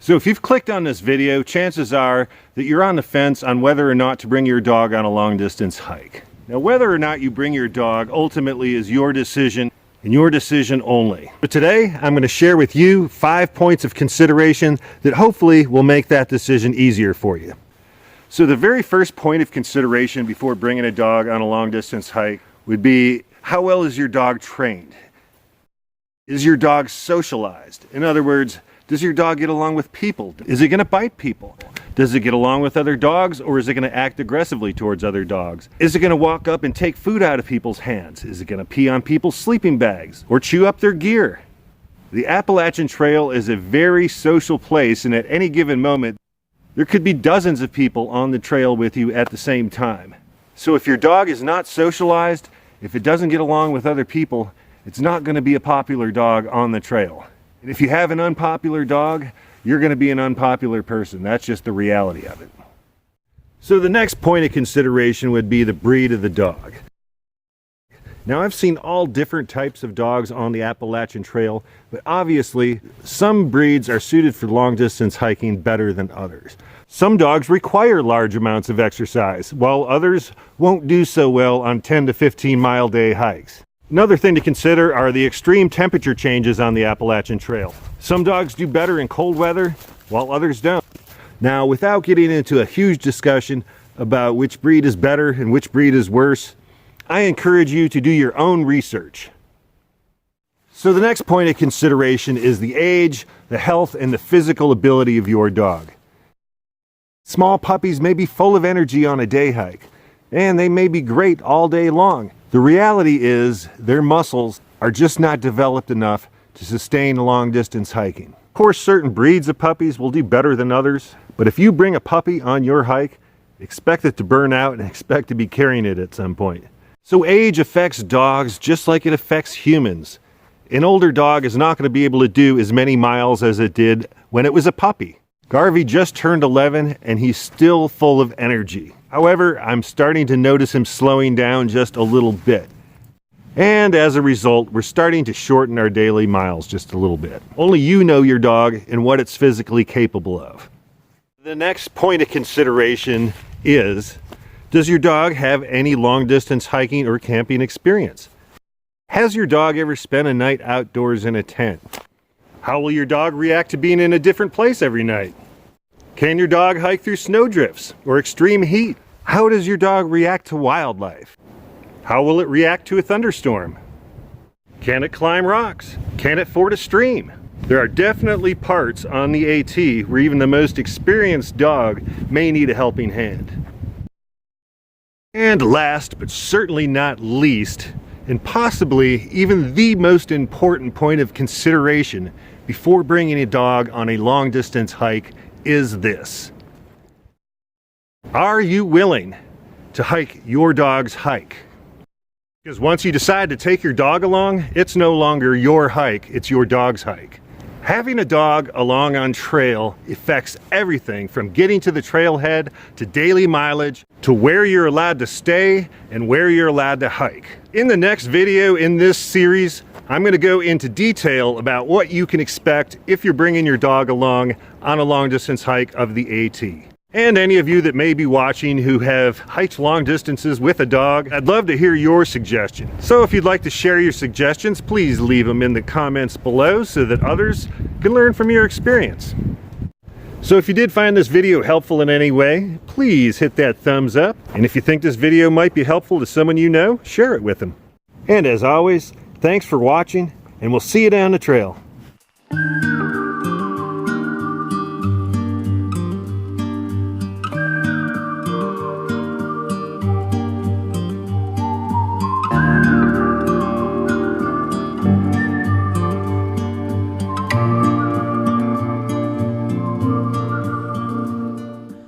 So if you've clicked on this video, chances are that you're on the fence on whether or not to bring your dog on a long distance hike. Now, whether or not you bring your dog ultimately is your decision and your decision only. But today, I'm going to share with you 5 points of consideration that hopefully will make that decision easier for you. So the very first point of consideration before bringing a dog on a long distance hike would be, how well is your dog trained? Is your dog socialized? In other words, does your dog get along with people? Is it going to bite people? Does it get along with other dogs, or is it going to act aggressively towards other dogs? Is it going to walk up and take food out of people's hands? Is it going to pee on people's sleeping bags or chew up their gear? The Appalachian Trail is a very social place, and at any given moment, there could be dozens of people on the trail with you at the same time. So if your dog is not socialized, if it doesn't get along with other people, it's not going to be a popular dog on the trail. And if you have an unpopular dog, you're going to be an unpopular person. That's just the reality of it. So the next point of consideration would be the breed of the dog. Now, I've seen all different types of dogs on the Appalachian Trail, but obviously some breeds are suited for long distance hiking better than others. Some dogs require large amounts of exercise, while others won't do so well on 10 to 15 mile day hikes. Another thing to consider are the extreme temperature changes on the Appalachian Trail. Some dogs do better in cold weather, while others don't. Now, without getting into a huge discussion about which breed is better and which breed is worse, I encourage you to do your own research. So the next point of consideration is the age, the health, and the physical ability of your dog. Small puppies may be full of energy on a day hike, and they may be great all day long. The reality is their muscles are just not developed enough to sustain long distance hiking. Of course, certain breeds of puppies will do better than others, but if you bring a puppy on your hike, expect it to burn out and expect to be carrying it at some point. So age affects dogs just like it affects humans. An older dog is not going to be able to do as many miles as it did when it was a puppy. Garvey just turned 11 and he's still full of energy. However, I'm starting to notice him slowing down just a little bit. And as a result, we're starting to shorten our daily miles just a little bit. Only you know your dog and what it's physically capable of. The next point of consideration is, does your dog have any long distance hiking or camping experience? Has your dog ever spent a night outdoors in a tent? How will your dog react to being in a different place every night? Can your dog hike through snowdrifts or extreme heat? How does your dog react to wildlife? How will it react to a thunderstorm? Can it climb rocks? Can it ford a stream? There are definitely parts on the AT where even the most experienced dog may need a helping hand. And last, but certainly not least, and possibly even the most important point of consideration before bringing a dog on a long distance hike is this. Are you willing to hike your dog's hike? Because once you decide to take your dog along, it's no longer your hike, it's your dog's hike. Having a dog along on trail affects everything from getting to the trailhead to daily mileage to where you're allowed to stay and where you're allowed to hike. In the next video in this series, I'm going to go into detail about what you can expect if you're bringing your dog along on a long distance hike of the AT. And any of you that may be watching who have hiked long distances with a dog, I'd love to hear your suggestions. So if you'd like to share your suggestions, please leave them in the comments below so that others can learn from your experience. So if you did find this video helpful in any way, please hit that thumbs up. And if you think this video might be helpful to someone you know, share it with them. And as always, thanks for watching, and we'll see you down the trail.